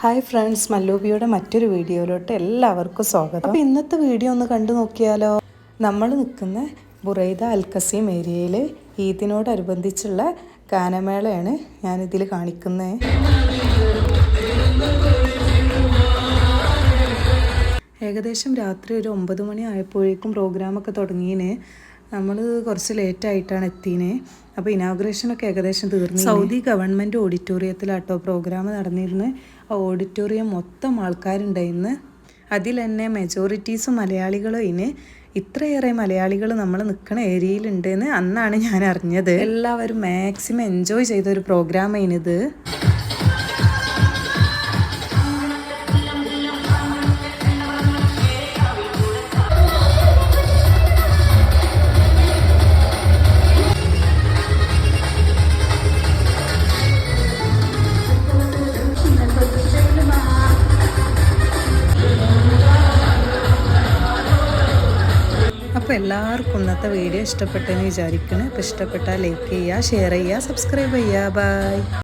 Hi friends, മല്ലൂബിയുടെ മറ്റൊരു വീഡിയോയിലോട്ട് എല്ലാവർക്കും സ്വാഗതം. അപ്പോൾ ഇന്നത്തെ വീഡിയോ ഒന്ന് കണ്ടു നോക്കിയാലോ. നമ്മൾ നിൽക്കുന്ന ബുറൈദ അൽക്കസീം ഏരിയയിൽ ഈദിനോടനുബന്ധിച്ചുള്ള ഗാനമേളയാണ് ഞാനിതിൽ കാണിക്കുന്നത്. ഏകദേശം രാത്രി ഒരു 9 മണി ആയപ്പോഴേക്കും പ്രോഗ്രാമൊക്കെ തുടങ്ങിയതിന് നമ്മൾ കുറച്ച് ലേറ്റായിട്ടാണ് എത്തിയത്. അപ്പോൾ ഇനാഗുറേഷനൊക്കെ ഏകദേശം തീർന്നു. സൗദി ഗവൺമെൻറ് ഓഡിറ്റോറിയത്തിലാട്ടോ പ്രോഗ്രാം നടന്നിരുന്നത്. ആ ഓഡിറ്റോറിയം മൊത്തം ആൾക്കാരുണ്ടായിരുന്നു. അതിൽ തന്നെ മെജോറിറ്റീസും മലയാളികളും ഇതിന് ഇത്രയേറെ മലയാളികൾ നമ്മൾ നിൽക്കുന്ന ഏരിയയിലുണ്ടെന്ന് അന്നാണ് ഞാൻ അറിഞ്ഞത്. എല്ലാവരും മാക്സിമം എൻജോയ് ചെയ്തൊരു പ്രോഗ്രാമാണിത്. അപ്പോൾ എല്ലാവർക്കും ഇന്നത്തെ വീഡിയോ ഇഷ്ടപ്പെട്ടെന്ന് വിചാരിക്കുന്നു. അപ്പോൾ ഇഷ്ടപ്പെട്ടാൽ ലൈക്ക് ചെയ്യുക, ഷെയർ ചെയ്യുക, സബ്സ്ക്രൈബ് ചെയ്യുക. ബൈ.